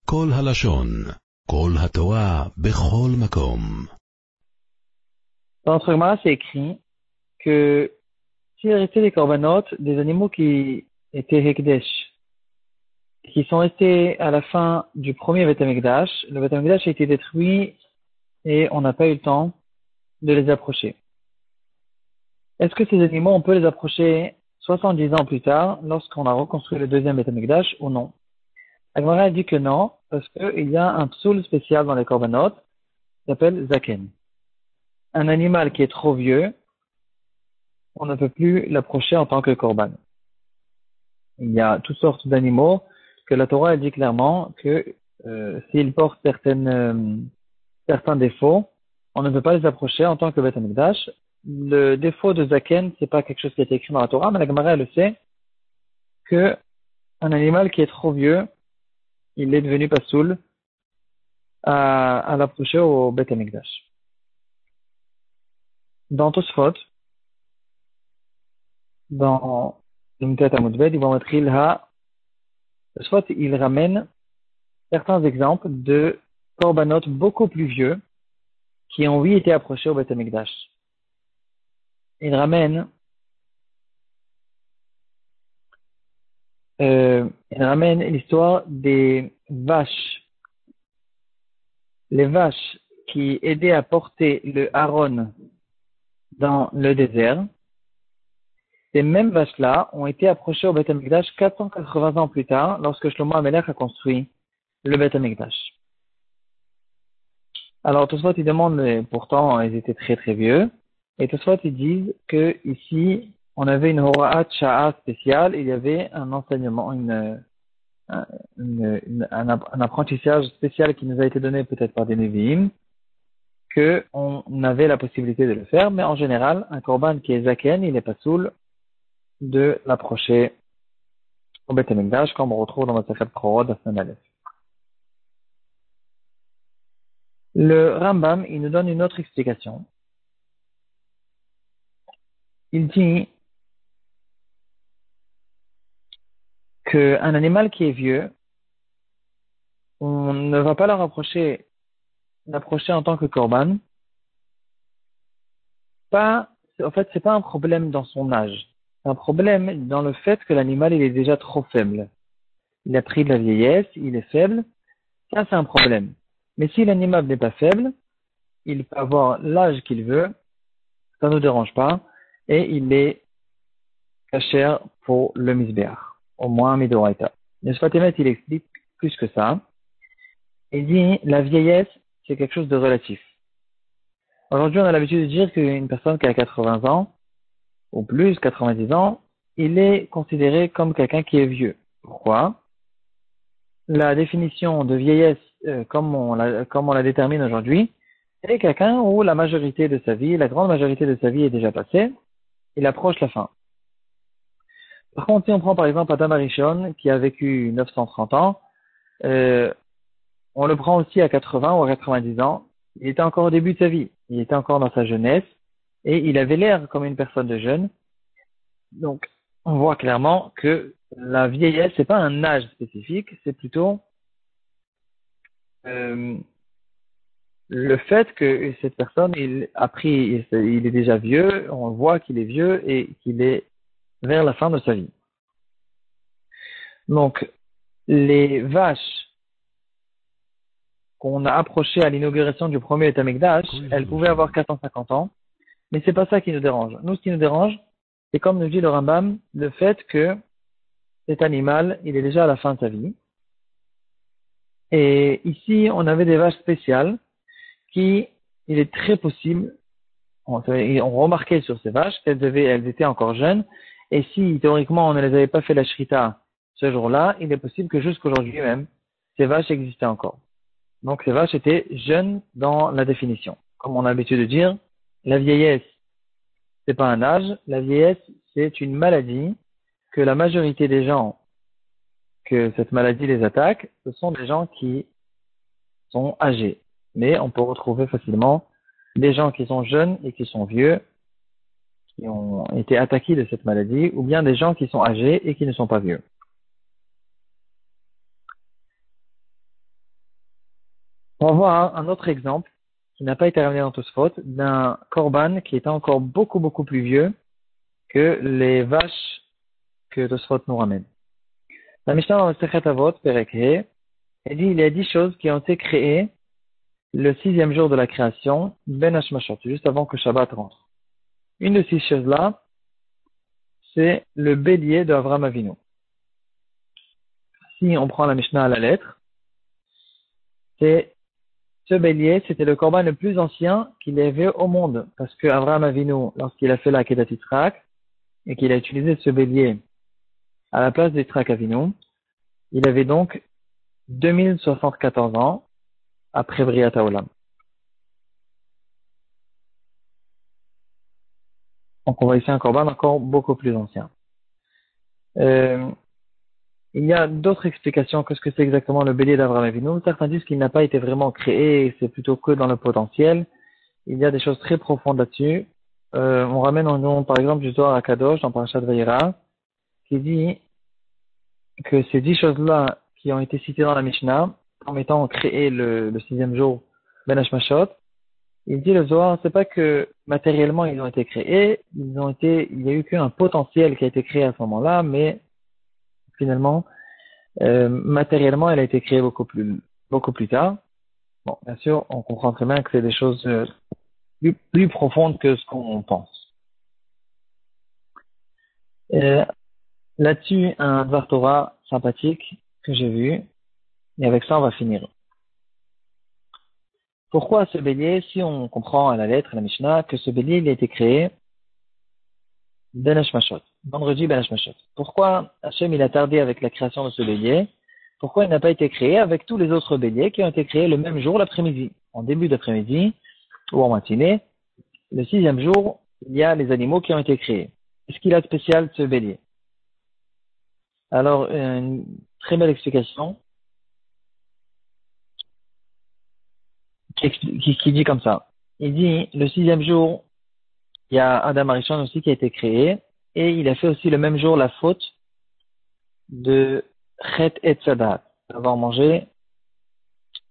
כל הלשון, כל התורה, בכל מקום. Dans notre Gemara, c'est écrit que s'il restait des corbanotes, des animaux qui étaient Hekdesh, qui sont restés à la fin du premier Beth Amikdash, le Beth Amikdash a été détruit et on n'a pas eu le temps de les approcher. Est-ce que ces animaux, on peut les approcher 70 ans plus tard, lorsqu'on a reconstruit le deuxième Beth Amikdash, ou non? La Gemara dit que non, parce qu'il y a un psoul spécial dans les corbanotes, qui s'appelle Zaken. Un animal qui est trop vieux, on ne peut plus l'approcher en tant que korban. Il y a toutes sortes d'animaux que la Torah dit clairement que s'ils portent certains défauts, on ne peut pas les approcher en tant que Beth Amikdash. Le défaut de Zaken, c'est pas quelque chose qui a été écrit dans la Torah, mais la Gemara le sait que un animal qui est trop vieux, il est devenu pasoul à l'approcher au Beth Amikdash. Dans Tosfot, dans Limtet Amudbed, ils vont mettre Ilha. Tosfot, il ramène certains exemples de korbanot beaucoup plus vieux qui ont oui été approchés au Beth Amikdash. Il ramène l'histoire des vaches. Les vaches qui aidaient à porter le Aaron dans le désert. Ces mêmes vaches-là ont été approchées au Beth Amikdash 480 ans plus tard, lorsque Shlomo HaMelech a construit le Beth Amikdash. Alors, Tosfot, il demande, mais pourtant, ils étaient très très vieux. Et Tosfot, ils disent que ici, on avait une Hora'at Sha'a spéciale, il y avait un enseignement, un apprentissage spécial qui nous a été donné peut-être par des Nevi'im, qu'on avait la possibilité de le faire, mais en général, un korban qui est Zaken, il n'est pas saoul de l'approcher au Beth Amikdash, comme on retrouve dans la Masechet Korod à Sanalef. Le Rambam, il nous donne une autre explication. Il dit qu'un animal qui est vieux, on ne va pas l'approcher en tant que korban. En fait, c'est pas un problème dans son âge. C'est un problème dans le fait que l'animal, il est déjà trop faible. Il a pris de la vieillesse, il est faible. Ça, c'est un problème. Mais si l'animal n'est pas faible, il peut avoir l'âge qu'il veut, ça ne nous dérange pas, et il est kasher pour le misbéach, au moins midoraita. Le Sfatemet, il explique plus que ça. Il dit, la vieillesse, c'est quelque chose de relatif. Aujourd'hui, on a l'habitude de dire qu'une personne qui a 80 ans, ou plus, 90 ans, il est considéré comme quelqu'un qui est vieux. Pourquoi? La définition de vieillesse, comme on la détermine aujourd'hui, c'est quelqu'un où la majorité de sa vie, la grande majorité de sa vie est déjà passée, il approche la fin. Par contre, si on prend par exemple Adam Arishon, qui a vécu 930 ans, on le prend aussi à 80 ou à 90 ans, il était encore au début de sa vie, il était encore dans sa jeunesse, et il avait l'air comme une personne de jeune. Donc, on voit clairement que la vieillesse, c'est pas un âge spécifique, c'est plutôt le fait que cette personne, il est déjà vieux, on voit qu'il est vieux et qu'il est vers la fin de sa vie. Donc, les vaches qu'on a approchées à l'inauguration du premier Beth Amikdash, elles pouvaient avoir 450 ans, mais c'est pas ça qui nous dérange. Nous, ce qui nous dérange, c'est comme nous dit le Rambam, le fait que cet animal, il est déjà à la fin de sa vie. Et ici, on avait des vaches spéciales il est très possible, on remarquait sur ces vaches qu'elles étaient encore jeunes, et si théoriquement on ne les avait pas fait la shrita ce jour-là, il est possible que jusqu'aujourd'hui même, ces vaches existaient encore. Donc ces vaches étaient jeunes dans la définition. Comme on a l'habitude de dire, la vieillesse, c'est pas un âge, la vieillesse, c'est une maladie que la majorité des gens que cette maladie les attaque, ce sont des gens qui sont âgés. Mais on peut retrouver facilement des gens qui sont jeunes et qui sont vieux, qui ont été attaqués de cette maladie, ou bien des gens qui sont âgés et qui ne sont pas vieux. On va voir un autre exemple qui n'a pas été ramené dans Tosfot, d'un korban qui était encore beaucoup plus vieux que les vaches que Tosfot nous ramène. La Mishnah dans le Sechet Avot, Perek He, elle dit il y a 10 choses qui ont été créées le 6e jour de la création, Ben Hashmashot, juste avant que Shabbat rentre. Une de ces choses-là, c'est le bélier de Avraham Avinu. Si on prend la Mishnah à la lettre, ce bélier, c'était le korban le plus ancien qu'il y avait au monde. Parce que Avraham Avinu, lorsqu'il a fait la Kedat Yitzhak, et qu'il a utilisé ce bélier à la place d'Yitzhak Avinu, il avait donc 2074 ans après Briat Haolam. Donc on voit ici un korban encore beaucoup plus ancien. Il y a d'autres explications que ce que c'est exactement le bélier d'Avraham Avinu. Certains disent qu'il n'a pas été vraiment créé, c'est plutôt que dans le potentiel. Il y a des choses très profondes là-dessus. On ramène en nom, par exemple, du Zohar à Kadosh, dans Parashat Vayera, qui dit que ces 10 choses-là qui ont été citées dans la Mishnah, comme étant créées le 6e jour, Ben Hashmashot, il dit le Zohar, c'est pas que matériellement ils ont été créés, il y a eu qu'un potentiel qui a été créé à ce moment-là, mais finalement, matériellement, elle a été créée beaucoup plus tard. Bon, bien sûr, on comprend très bien que c'est des choses plus profondes que ce qu'on pense. Là-dessus, un Dvar Torah sympathique que j'ai vu, et avec ça, on va finir. Pourquoi ce bélier, si on comprend à la lettre, à la Mishnah, que ce bélier, il a été créé Ben Hashmashot, vendredi Ben Hashmashot. Pourquoi Hachem, il a tardé avec la création de ce bélier? Pourquoi il n'a pas été créé avec tous les autres béliers qui ont été créés le même jour l'après-midi? En début d'après-midi, ou en matinée, le 6e jour, il y a les animaux qui ont été créés. Qu'est-ce qu'il a de spécial ce bélier? Alors, une très belle explication qui dit comme ça. Il dit, le 6e jour, il y a Adam Arishon aussi qui a été créé, et il a fait aussi le même jour la faute de Chet et Sadat, d'avoir mangé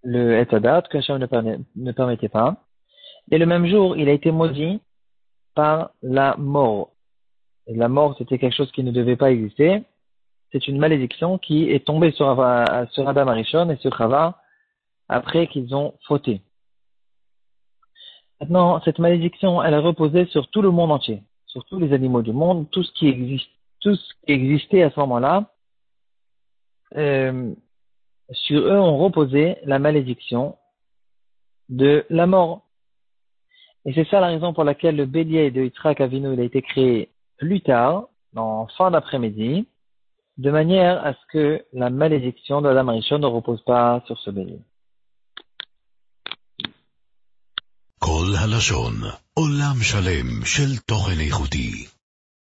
le et Sadat que Hachem ne permettait pas. Et le même jour, il a été maudit par la mort. Et la mort, c'était quelque chose qui ne devait pas exister. C'est une malédiction qui est tombée sur Adam Arishon et sur Chava après qu'ils ont fauté. Maintenant, cette malédiction, elle a reposé sur tout le monde entier, sur tous les animaux du monde, tout ce qui existait à ce moment-là. Sur eux ont reposé la malédiction de la mort. Et c'est ça la raison pour laquelle le bélier de Yitzhak Avinu il a été créé plus tard, en fin d'après-midi, de manière à ce que la malédiction de Adam Arishon ne repose pas sur ce bélier. כל הלשון, עולם שלם של תוכן איכותי.